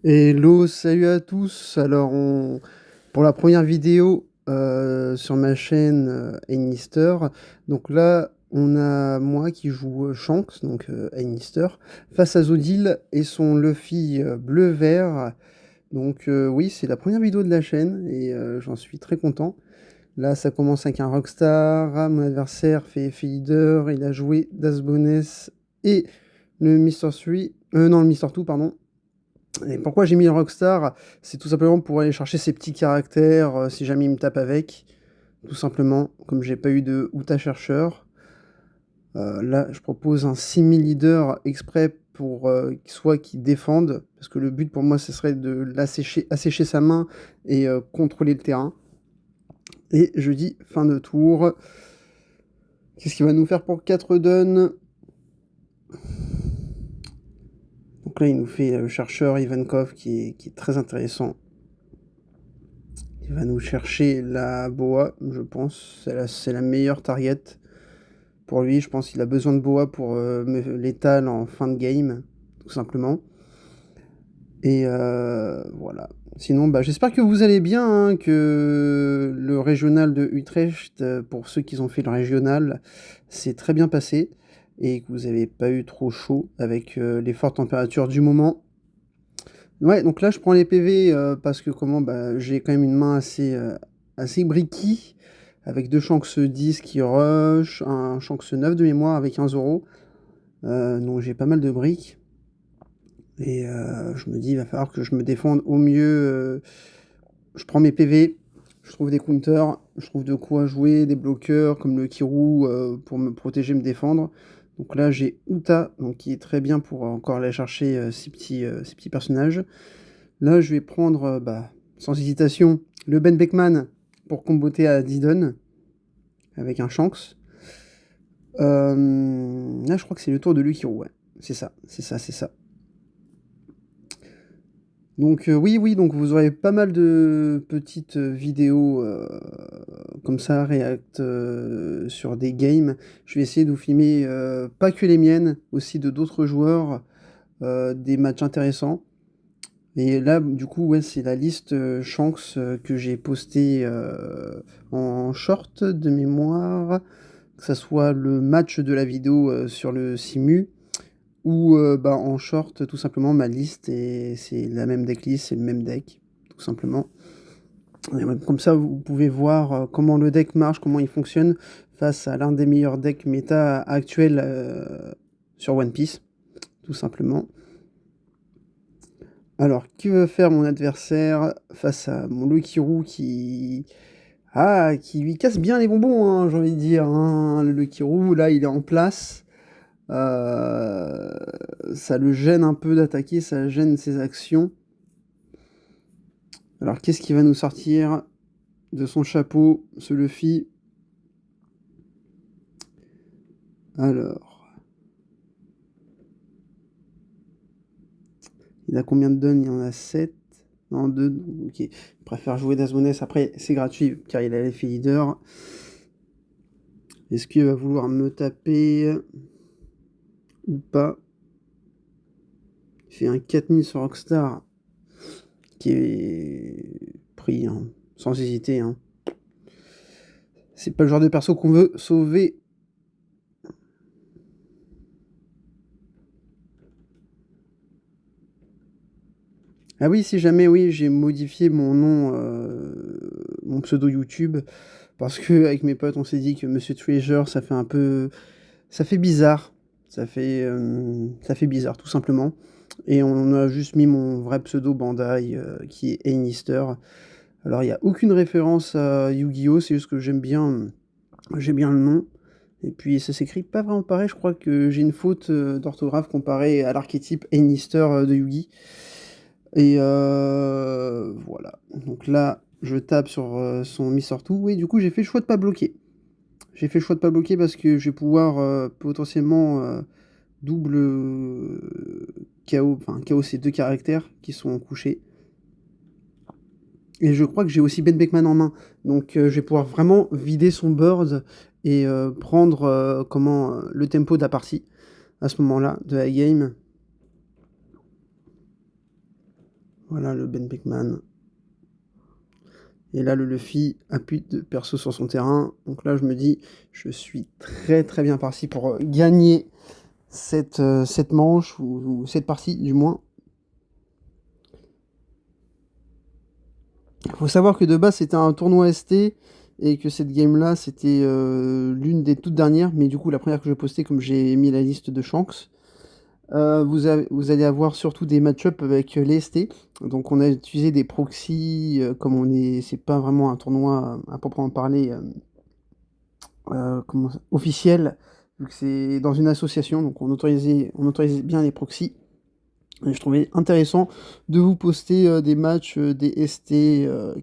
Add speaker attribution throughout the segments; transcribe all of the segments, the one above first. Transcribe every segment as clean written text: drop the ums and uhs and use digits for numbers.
Speaker 1: Hello, salut à tous. Pour la première vidéo sur ma chaîne Enister, donc là, on a moi qui joue Shanks, donc Enister, face à Zodil et son Luffy bleu-vert. Donc oui, c'est la première vidéo de la chaîne et j'en suis très content. Là, ça commence avec un Rockstar. Mon adversaire fait leader. Il a joué Dasboness et le Mister 3. Non, le Mister 2, pardon. Et pourquoi j'ai mis le Rockstar? C'est tout simplement pour aller chercher ces petits caractères si jamais il me tape avec. Tout simplement, comme j'ai pas eu de Uta chercheur. Là, je propose un simi-leader exprès pour soit qu'il défende, parce que le but pour moi, ce serait de assécher sa main et contrôler le terrain. Et je dis fin de tour. Qu'est-ce qu'il va nous faire pour 4 dons? Donc là, il nous fait le chercheur Ivankov qui est très intéressant. Il va nous chercher la boa, je pense. C'est la meilleure target pour lui. Je pense qu'il a besoin de boa pour l'étal en fin de game, tout simplement. Et voilà. Sinon, bah, j'espère que vous allez bien, hein, que le régional de Utrecht, pour ceux qui ont fait le régional, s'est très bien passé et que vous n'avez pas eu trop chaud avec les fortes températures du moment. Ouais, donc là, je prends les PV parce que bah, j'ai quand même une main assez bricky, avec 2 Shanks 10 qui rush, un Shanks 9 de mémoire avec un Zoro. Donc j'ai pas mal de briques. Et je me dis, il va falloir que je me défende au mieux. Je prends mes PV, je trouve des counters, je trouve de quoi jouer, des bloqueurs comme le Kirou pour me protéger, me défendre. Donc là, j'ai Uta, donc qui est très bien pour encore aller chercher ces petits personnages. Là, je vais prendre, bah, sans hésitation, le Ben Beckman pour comboter à Didon avec un Shanks. Là, je crois que c'est le tour de Lukiru, ouais. C'est ça, c'est ça, c'est ça. Donc oui, donc vous aurez pas mal de petites vidéos comme ça, react sur des games. Je vais essayer de vous filmer pas que les miennes, aussi de d'autres joueurs, des matchs intéressants. Et là, du coup, ouais, c'est la liste Shanks que j'ai postée en short de mémoire, que ça soit le match de la vidéo sur le Simu, ou bah, en short, tout simplement, ma liste, et c'est la même decklist, c'est le même deck, tout simplement. Et comme ça, vous pouvez voir comment le deck marche, comment il fonctionne face à l'un des meilleurs decks méta actuels sur One Piece, tout simplement. Alors, qui veut faire mon adversaire face à mon Lukiru qui lui casse bien les bonbons, hein, j'ai envie de dire, hein. Le Lukiru, là, il est en place. Euh, Ça le gêne un peu d'attaquer, ça gêne ses actions. Alors, qu'est-ce qui va nous sortir de son chapeau, ce Luffy? Alors, il a combien de dons? Il en a 7. Non, 2. Ok. Il préfère jouer Dasmoness. Après, c'est gratuit, car il a l'effet leader. Est-ce qu'il va vouloir me taper ou pas? Il fait un 4000 sur Rockstar, qui est pris, hein, sans hésiter, hein. C'est pas le genre de perso qu'on veut sauver. Ah oui, si jamais, oui, j'ai modifié mon nom, mon pseudo YouTube, parce que avec mes potes, on s'est dit que Monsieur Treasure, ça fait un peu, ça fait bizarre, ça fait bizarre, tout simplement. Et on a juste mis mon vrai pseudo Bandai, qui est Enister. Alors, il n'y a aucune référence à Yu-Gi-Oh! C'est juste que j'ai bien le nom. Et puis, ça s'écrit pas vraiment pareil. Je crois que j'ai une faute d'orthographe comparée à l'archétype Enister de Yugi. Et voilà. Donc là, je tape sur son Mister 2. Oui, du coup, j'ai fait le choix de pas bloquer. J'ai fait le choix de pas bloquer parce que je vais pouvoir potentiellement double KO. Enfin, KO, c'est 2 caractères qui sont couchés. Et je crois que j'ai aussi Ben Beckman en main. Donc je vais pouvoir vraiment vider son board et prendre le tempo de la partie à ce moment-là, de la game. Voilà le Ben Beckman. Et là, le Luffy appuie de perso sur son terrain. Donc là, je me dis, je suis très très bien parti pour gagner cette manche, ou cette partie du moins. Il faut savoir que de base, c'était un tournoi ST, et que cette game-là, c'était l'une des toutes dernières. Mais du coup, la première que je vais poster, comme j'ai mis la liste de Shanks. Vous allez avoir surtout des match-up avec les ST. Donc on a utilisé des proxys, comme c'est pas vraiment un tournoi à proprement parler officiel, vu que c'est dans une association, donc on autorisait bien les proxys. Et je trouvais intéressant de vous poster des matchs des ST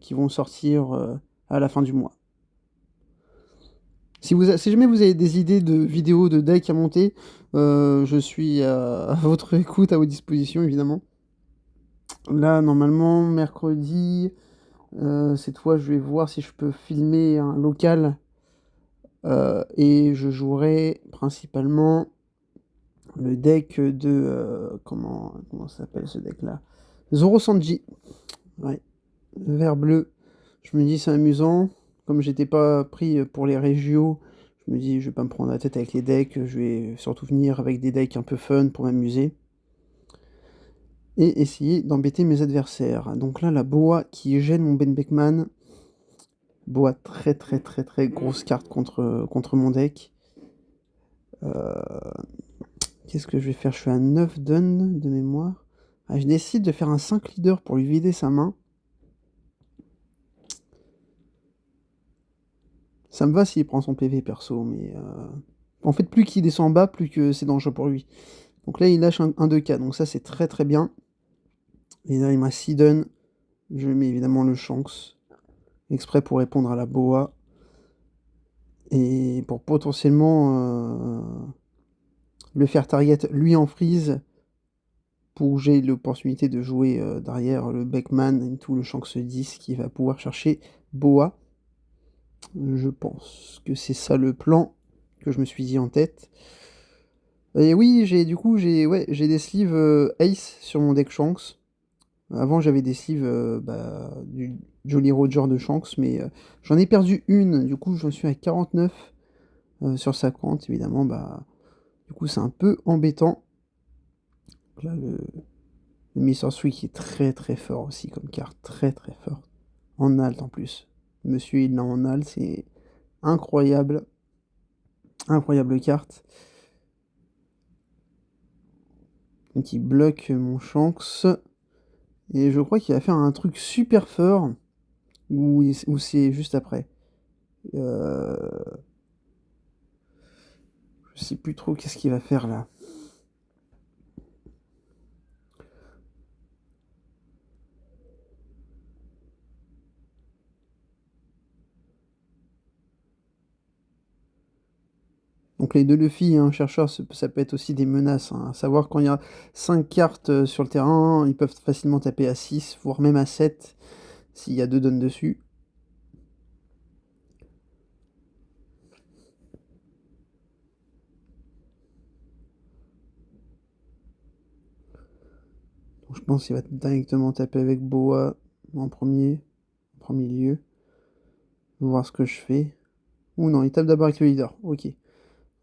Speaker 1: qui vont sortir à la fin du mois. Si jamais vous avez des idées de vidéos de deck à monter, je suis à votre écoute, à votre disposition évidemment. Là, normalement, mercredi, cette fois, je vais voir si je peux filmer un local, et je jouerai principalement le deck de... comment ça s'appelle ce deck-là? Zoro Sanji. Ouais, vert bleu. Je me dis, c'est amusant. Comme j'étais pas pris pour les régios, je me dis, je vais pas me prendre la tête avec les decks. Je vais surtout venir avec des decks un peu fun pour m'amuser. Et essayer d'embêter mes adversaires. Donc là, la Boa qui gêne mon Ben Beckman. Boa très très très très grosse carte contre mon deck. Qu'est-ce que je vais faire? Je fais un 9 done de mémoire. Ah, je décide de faire un 5 leader pour lui vider sa main. Ça me va s'il prend son PV perso, mais en fait, plus qu'il descend en bas, plus que c'est dangereux pour lui. Donc là, il lâche un 2K, donc ça c'est très très bien. Et là, il m'a 6 done. Je mets évidemment le Shanks, exprès pour répondre à la Boa. Et pour potentiellement le faire target lui en freeze, pour que j'ai l'opportunité de jouer derrière le Beckman et tout le Shanks 10 qui va pouvoir chercher Boa. Je pense que c'est ça le plan que je me suis dit en tête. Et oui, j'ai des sleeves Ace sur mon deck Shanks. Avant, j'avais des sleeves du Jolly Roger de Shanks, mais j'en ai perdu une. Du coup, j'en suis à 49 sur 50. Évidemment, du coup, c'est un peu embêtant. Là, le Mr. Sui qui est très très fort aussi comme carte, très très fort. En alt en plus. Monsieur, il l'a en alt, c'est incroyable. Incroyable carte. Donc il bloque mon Shanks. Et je crois qu'il va faire un truc super fort. Ou c'est juste après. Euh, je sais plus trop qu'est-ce qu'il va faire là. Donc les deux Luffy et un chercheur, ça peut être aussi des menaces, hein. À savoir, quand il y a 5 cartes sur le terrain, ils peuvent facilement taper à 6, voire même à 7, s'il y a 2 donnes dessus. Donc je pense qu'il va directement taper avec Boa en premier lieu. Voir ce que je fais. Ou non, il tape d'abord avec le leader. Ok.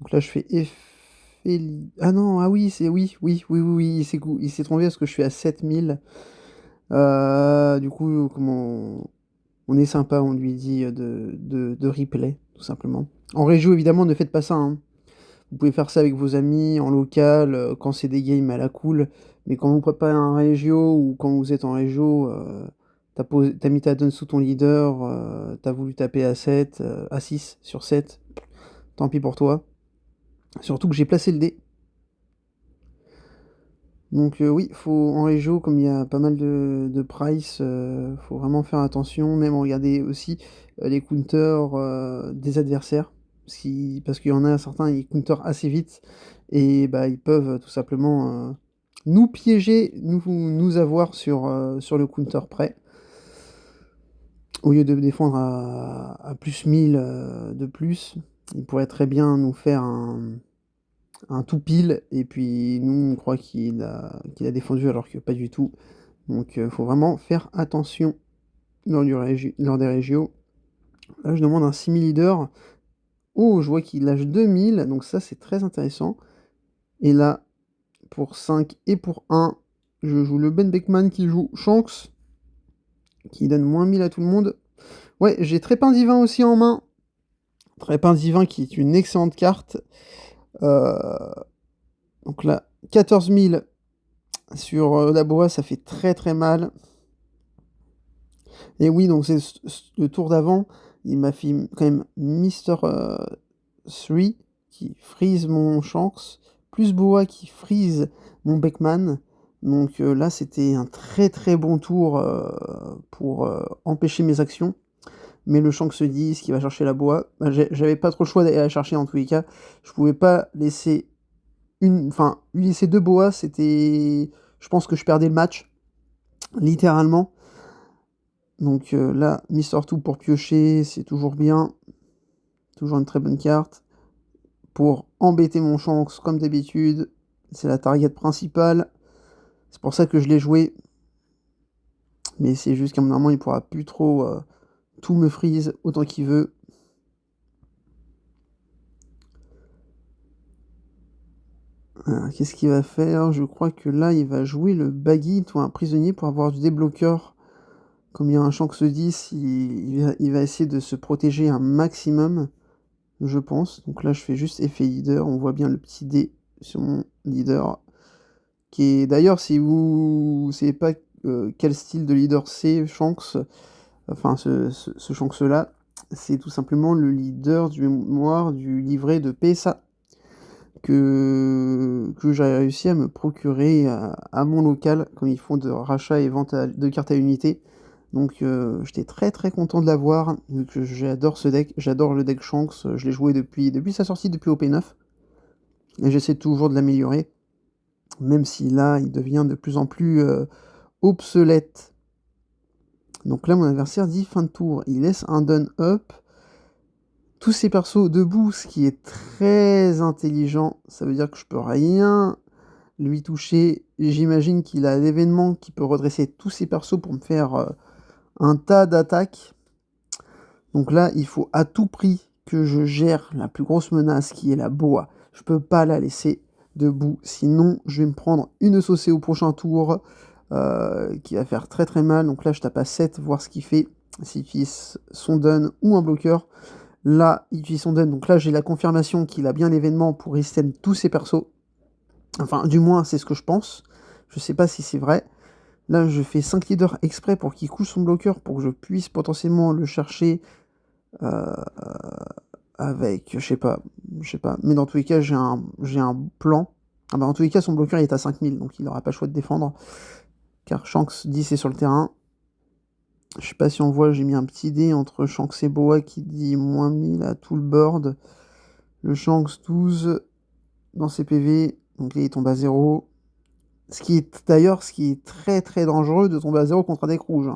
Speaker 1: Donc là, je fais effet... Ah non, ah oui, oui, il s'est trompé parce que je suis à 7000. Du coup, comment... On est sympa, on lui dit de replay, tout simplement. En région, évidemment, ne faites pas ça, hein. Vous pouvez faire ça avec vos amis, en local, quand c'est des games à la cool. Mais quand vous préparez un régio, ou quand vous êtes en régio, t'as mis ta donne sous ton leader, t'as voulu taper à 7, à 6 sur 7. Tant pis pour toi. Surtout que j'ai placé le dé. Donc oui, faut en régio, comme il y a pas mal de price, faut vraiment faire attention, même regarder aussi les counters des adversaires. Parce qu'il y en a certains, ils counter assez vite, et ils peuvent tout simplement nous piéger, nous avoir sur le counter près. Au lieu de défendre à plus 1000 de plus, il pourrait très bien nous faire un tout pile, et puis nous on croit qu'il a défendu alors que pas du tout. Donc faut vraiment faire attention lors des régios. Là, je demande un semi-leader. Oh, je vois qu'il lâche 2000, donc ça, c'est très intéressant. Et là, pour 5 et pour 1, je joue le Ben Beckman qui joue Shanks, qui donne moins 1000 à tout le monde. Ouais, j'ai Trépin Divin aussi en main. Trépin Divin qui est une excellente carte. Euh, donc là, 14 000 sur la boa, ça fait très très mal. Et oui, donc c'est le tour d'avant, il m'a fait quand même Mister 3 qui freeze mon Shanks, plus Boa qui freeze mon Beckman. Donc là, c'était un très très bon tour pour empêcher mes actions. Mais le Shanks se dit, ce qui va chercher la Boa, bah, j'avais pas trop le choix d'aller la chercher en tous les cas. Je pouvais pas laisser lui laisser deux Boas, c'était. Je pense que je perdais le match, littéralement. Donc là, Mister 2 pour piocher, c'est toujours bien. Toujours une très bonne carte. Pour embêter mon Shanks, comme d'habitude, c'est la target principale. C'est pour ça que je l'ai joué. Mais c'est juste qu'à un moment, il pourra plus trop tout me freeze autant qu'il veut. Qu'est-ce qu'il va faire? Je crois que là, il va jouer le Baggy ou un prisonnier pour avoir du débloqueur. Comme il y a un Shanks 10, il va essayer de se protéger un maximum, je pense. Donc là, je fais juste effet leader. On voit bien le petit dé sur mon leader. Qui est d'ailleurs, si vous ne savez pas quel style de leader c'est, Shanks, enfin ce Shanks-là, c'est tout simplement le leader du mémoire du livret de PSA que j'ai réussi à me procurer à mon local, comme ils font de rachat et vente de cartes à unité. Donc j'étais très très content de l'avoir, vu que j'adore ce deck, j'adore le deck Shanks, je l'ai joué depuis sa sortie, depuis OP9, et j'essaie toujours de l'améliorer, même si là il devient de plus en plus obsolète. Donc là mon adversaire dit fin de tour, il laisse un done-up, tous ces persos debout, ce qui est très intelligent, ça veut dire que je peux rien lui toucher. J'imagine qu'il a l'événement qui peut redresser tous ces persos pour me faire un tas d'attaques. Donc là, il faut à tout prix que je gère la plus grosse menace qui est la boa. Je peux pas la laisser debout, sinon je vais me prendre une saucée au prochain tour qui va faire très très mal. Donc là, je tape à 7, voir ce qu'il fait, s'il utilise son dun ou un bloqueur. Là, il utilise son dun, donc là j'ai la confirmation qu'il a bien l'événement pour restem tous ses persos. Enfin, du moins, c'est ce que je pense. Je sais pas si c'est vrai. Là, je fais 5 leaders exprès pour qu'il couche son bloqueur, pour que je puisse potentiellement le chercher avec, je sais pas. Mais dans tous les cas, j'ai un plan. Ah bah, en tous les cas, son bloqueur il est à 5000, donc il n'aura pas le choix de défendre. Car Shanks 10 est sur le terrain. Je sais pas si on voit, j'ai mis un petit dé entre Shanks et Boa qui dit moins 1000 à tout le board. Le Shanks 12 dans ses PV, donc là il tombe à 0. Ce qui est très très dangereux de tomber à 0 contre un deck rouge.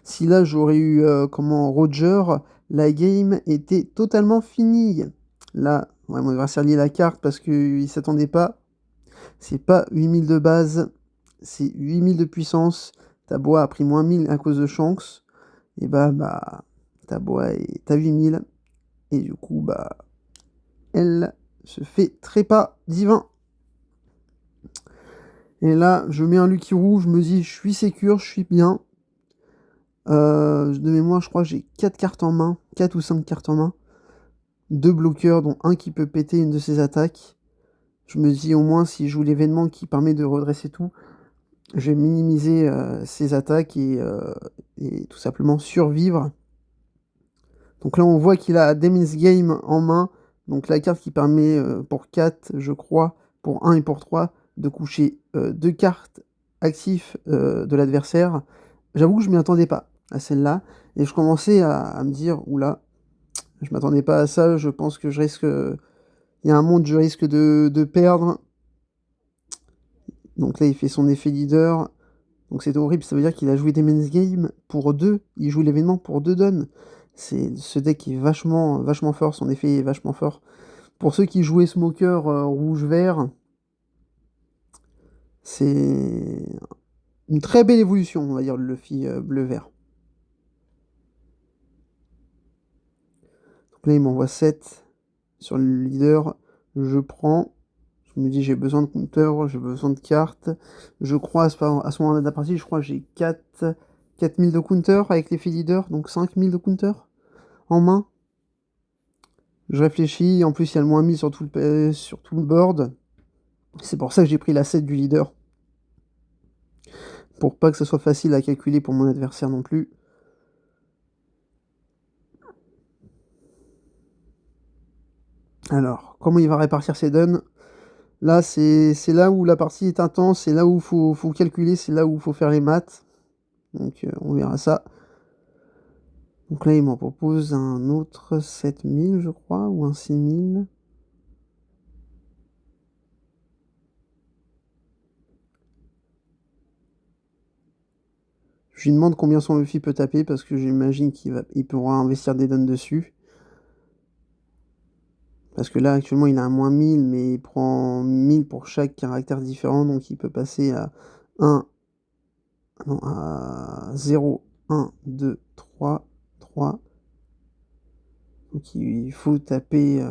Speaker 1: Si là j'aurais eu Roger, la game était totalement finie. Là, ouais, mon adversaire lit la carte parce qu'il s'attendait pas. C'est pas 8000 de base, c'est 8000 de puissance. Ta bois a pris moins 1000 à cause de Shanks. Et ta bois est à 8000. Et du coup, elle se fait trépas divin. Et là, je mets un Lucky Roux, je me dis, je suis sécure, je suis bien. De mémoire, je crois que j'ai 4 cartes en main, 4 ou 5 cartes en main. 2 bloqueurs, dont un qui peut péter une de ses attaques. Je me dis, au moins, si je joue l'événement qui permet de redresser tout, je vais minimiser ses attaques et tout simplement survivre. Donc là, on voit qu'il a Demon's Game en main. Donc la carte qui permet pour 4, je crois, pour 1 et pour 3, de coucher 2 cartes actives de l'adversaire. J'avoue que je m'y attendais pas à celle-là. Et je commençais à me dire, oula, je m'attendais pas à ça, je pense que je risque... Il y a un monde, je risque de perdre. Donc là, il fait son effet leader. Donc c'est horrible, ça veut dire qu'il a joué Demon's Game pour 2. Il joue l'événement pour 2 dons. Ce deck est vachement fort, son effet est vachement fort. Pour ceux qui jouaient Smoker rouge-vert, c'est Une très belle évolution, on va dire, le Luffy bleu-vert. Donc là, il m'envoie 7 sur le leader. Je prends. Je me dis, j'ai besoin de compteurs, j'ai besoin de cartes. Je crois, à ce moment-là de la partie, je crois que j'ai 4000 de compteurs avec l'effet leader, donc 5000 de compteurs en main. Je réfléchis, en plus il y a le moins 1000 sur tout le board. C'est pour ça que j'ai pris la 7 du leader. Pour pas que ce soit facile à calculer pour mon adversaire non plus. Alors, comment il va répartir ses dons? Là, c'est là où la partie est intense, c'est là où il faut calculer, c'est là où il faut faire les maths. Donc, on verra ça. Donc là, il m'en propose un autre 7000, je crois, ou un 6000. Je lui demande combien son Luffy peut taper, parce que j'imagine qu'il pourra investir des dons dessus. Parce que là, actuellement, il a un moins 1000, mais il prend 1000 pour chaque caractère différent, donc il peut passer à 1, non, à 0, 1, 2, 3, 3. Donc il faut taper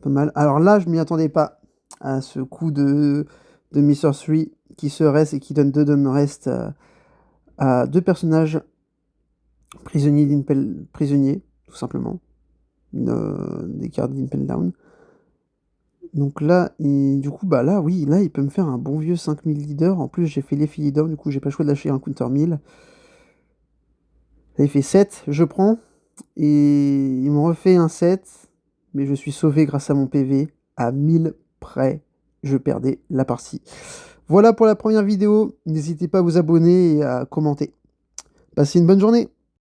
Speaker 1: pas mal. Alors là, je m'y attendais pas à ce coup de Mr. 3 qui se reste et qui donne 2 dons rest à 2 personnages prisonniers, tout simplement. Des cartes d'Impel Down. Donc là, du coup, bah là, oui, là, il peut me faire un bon vieux 5000 leader. En plus, j'ai fait l'effet leader, du coup, j'ai pas le choix de lâcher un counter 1000. Là, il fait 7, je prends. Et il me refait un 7. Mais je suis sauvé grâce à mon PV. À 1000 près, je perdais la partie. Voilà pour la première vidéo. N'hésitez pas à vous abonner et à commenter. Passez une bonne journée.